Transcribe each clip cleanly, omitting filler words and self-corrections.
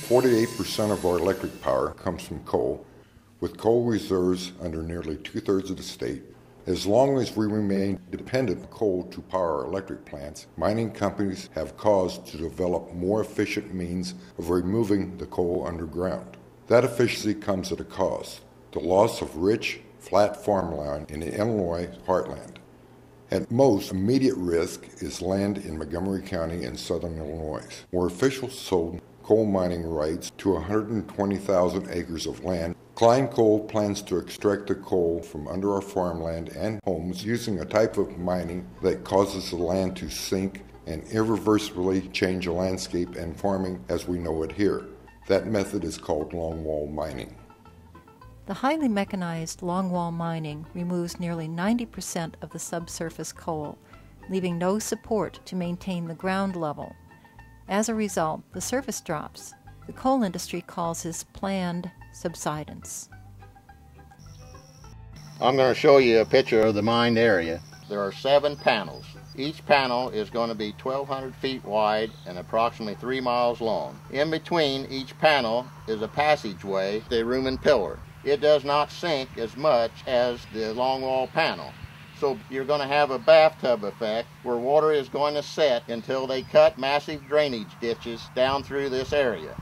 48% of our electric power comes from coal, with coal reserves under nearly two-thirds of the state. As long as we remain dependent on coal to power our electric plants, mining companies have cause to develop more efficient means of removing the coal underground. That efficiency comes at a cost, the loss of rich, flat farmland in the Illinois Heartland. At most, immediate risk is land in Montgomery County in southern Illinois, where officials sold coal mining rights to 120,000 acres of land. Klein Coal plans to extract the coal from under our farmland and homes using a type of mining that causes the land to sink and irreversibly change the landscape and farming as we know it here. That method is called longwall mining. The highly mechanized longwall mining removes nearly 90% of the subsurface coal, leaving no support to maintain the ground level. As a result, the surface drops. The coal industry calls this planned subsidence. I'm going to show you a picture of the mined area. There are 7 panels. Each panel is going to be 1,200 feet wide and approximately 3 miles long. In between each panel is a passageway, the room and pillar. It does not sink as much as the longwall panel. So you're going to have a bathtub effect where water is going to set until they cut massive drainage ditches down through this area.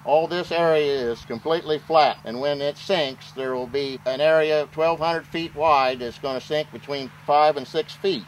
All this area is completely flat, and when it sinks, there will be an area 1,200 feet wide that's going to sink between 5 and 6 feet.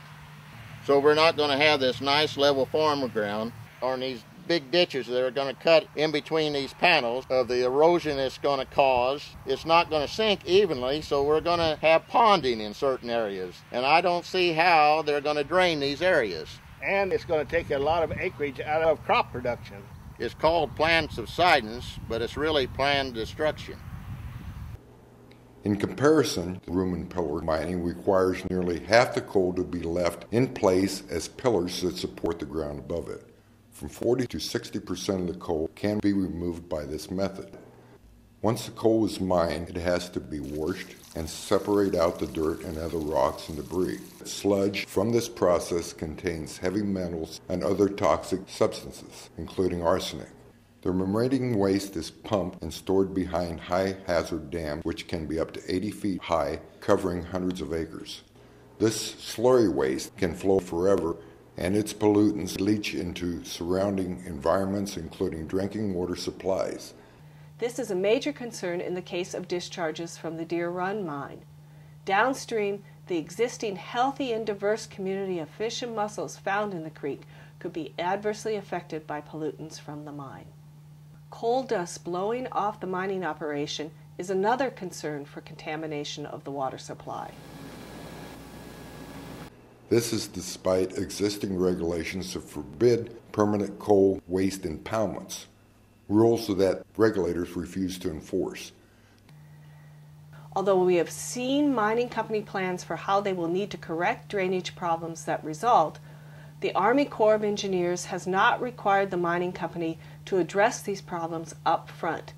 So we're not going to have this nice level farm ground or these big ditches that are going to cut in between these panels of the erosion it's going to cause. It's not going to sink evenly, so we're going to have ponding in certain areas. And I don't see how they're going to drain these areas. And it's going to take a lot of acreage out of crop production. It's called planned subsidence, but it's really planned destruction. In comparison, room and pillar mining requires nearly half the coal to be left in place as pillars that support the ground above it. From 40 to 60% of the coal can be removed by this method. Once the coal is mined, it has to be washed and separate out the dirt and other rocks and debris. Sludge from this process contains heavy metals and other toxic substances, including arsenic. The remaining waste is pumped and stored behind high-hazard dams, which can be up to 80 feet high, covering hundreds of acres. This slurry waste can flow forever, and its pollutants leach into surrounding environments, including drinking water supplies. This is a major concern in the case of discharges from the Deer Run mine. Downstream, the existing healthy and diverse community of fish and mussels found in the creek could be adversely affected by pollutants from the mine. Coal dust blowing off the mining operation is another concern for contamination of the water supply. This is despite existing regulations that forbid permanent coal waste impoundments, rules that regulators refuse to enforce. Although we have seen mining company plans for how they will need to correct drainage problems that result, the Army Corps of Engineers has not required the mining company to address these problems up front.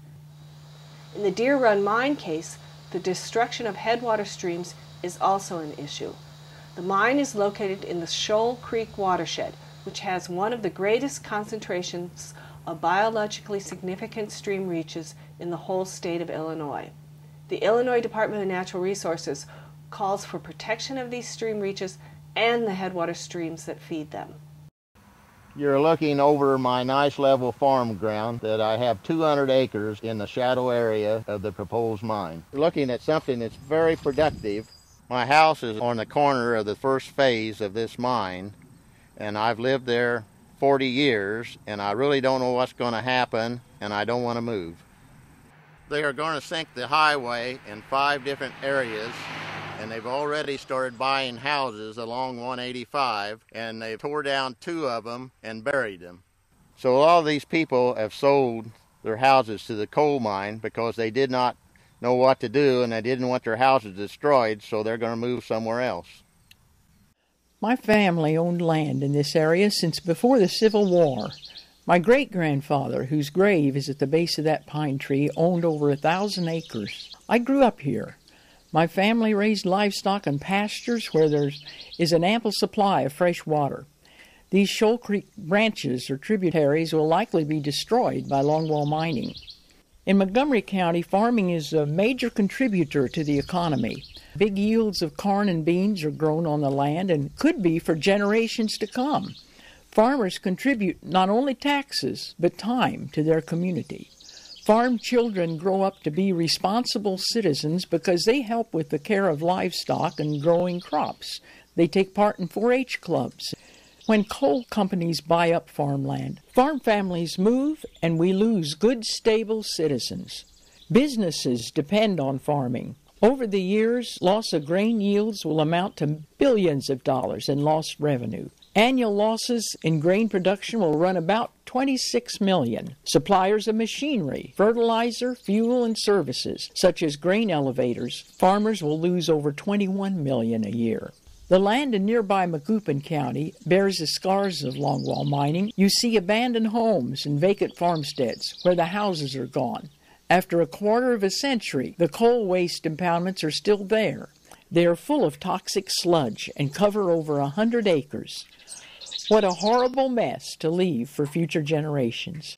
In the Deer Run mine case, the destruction of headwater streams is also an issue. The mine is located in the Shoal Creek watershed, which has one of the greatest concentrations of biologically significant stream reaches in the whole state of Illinois. The Illinois Department of Natural Resources calls for protection of these stream reaches and the headwater streams that feed them. You're looking over my nice level farm ground that I have 200 acres in the shadow area of the proposed mine. You're looking at something that's very productive. My house is on the corner of the first phase of this mine, and I've lived there 40 years, and I really don't know what's going to happen, and I don't want to move. They are going to sink the highway in 5 different areas, and they've already started buying houses along 185, and they tore down 2 of them and buried them. So a lot of these people have sold their houses to the coal mine because they did not know what to do, and they didn't want their houses destroyed, so they're going to move somewhere else. My family owned land in this area since before the Civil War. My great-grandfather, whose grave is at the base of that pine tree, owned over 1,000 acres. I grew up here. My family raised livestock in pastures where there is an ample supply of fresh water. These Shoal Creek branches or tributaries will likely be destroyed by longwall mining. In Montgomery County, farming is a major contributor to the economy. Big yields of corn and beans are grown on the land and could be for generations to come. Farmers contribute not only taxes, but time to their community. Farm children grow up to be responsible citizens because they help with the care of livestock and growing crops. They take part in 4-H clubs. When coal companies buy up farmland, farm families move and we lose good, stable citizens. Businesses depend on farming. Over the years, loss of grain yields will amount to billions of dollars in lost revenue. Annual losses in grain production will run about $26 million. Suppliers of machinery, fertilizer, fuel, and services, such as grain elevators, farmers will lose over $21 million a year. The land in nearby Macoupin County bears the scars of longwall mining. You see abandoned homes and vacant farmsteads where the houses are gone. After a quarter of a century, the coal waste impoundments are still there. They are full of toxic sludge and cover over 100 acres. What a horrible mess to leave for future generations.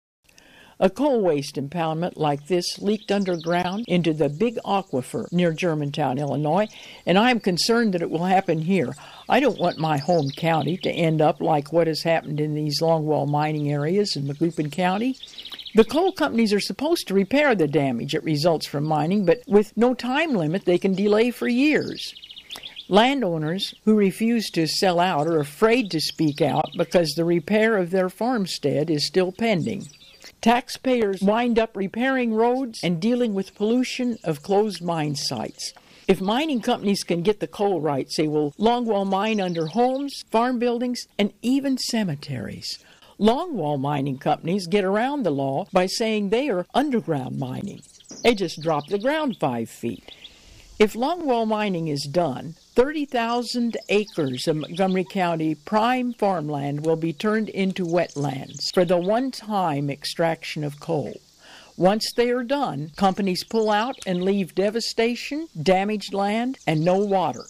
A coal waste impoundment like this leaked underground into the big aquifer near Germantown, Illinois, and I am concerned that it will happen here. I don't want my home county to end up like what has happened in these longwall mining areas in Macoupin County. The coal companies are supposed to repair the damage that results from mining, but with no time limit, they can delay for years. Landowners who refuse to sell out are afraid to speak out because the repair of their farmstead is still pending. Taxpayers wind up repairing roads and dealing with pollution of closed mine sites. If mining companies can get the coal rights, they will longwall mine under homes, farm buildings, and even cemeteries. Longwall mining companies get around the law by saying they are underground mining. They just drop the ground 5 feet. If longwall mining is done, 30,000 acres of Montgomery County prime farmland will be turned into wetlands for the one-time extraction of coal. Once they are done, companies pull out and leave devastation, damaged land, and no water.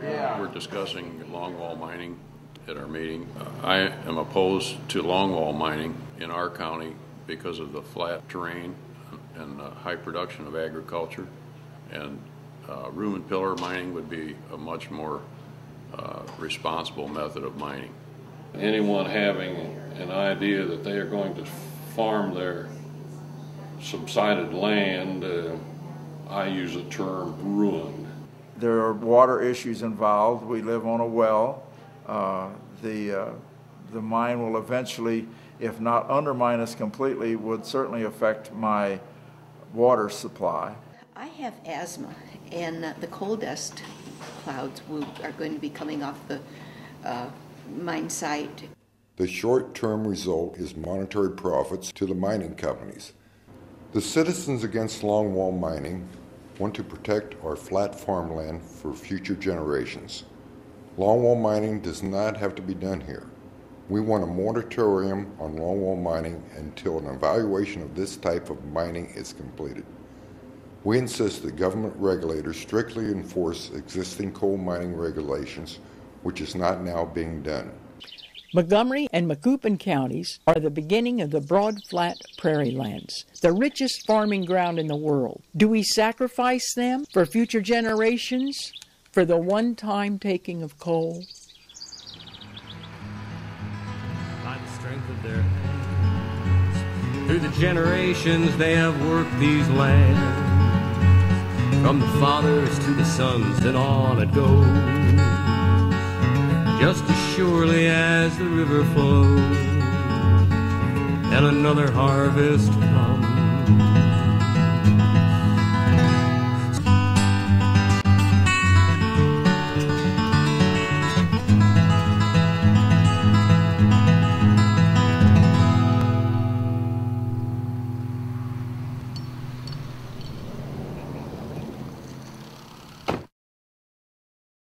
We're discussing longwall mining at our meeting. I am opposed to longwall mining in our county because of the flat terrain and high production of agriculture. And room and pillar mining would be a much more responsible method of mining. Anyone having an idea that they are going to farm their subsided land, I use the term ruined. There are water issues involved. We live on a well. The mine will eventually, if not undermine us completely, would certainly affect my water supply. I have asthma, and the coal dust clouds are going to be coming off the mine site. The short-term result is monetary profits to the mining companies. The citizens against longwall mining want to protect our flat farmland for future generations. Longwall mining does not have to be done here. We want a moratorium on longwall mining until an evaluation of this type of mining is completed. We insist that government regulators strictly enforce existing coal mining regulations, which is not now being done. Montgomery and Macoupin counties are the beginning of the broad, flat prairie lands, the richest farming ground in the world. Do we sacrifice them for future generations for the one-time taking of coal? By the strength of their hands, through the generations they have worked these lands. From the fathers to the sons and on it goes, just as surely as the river flows and another harvest comes.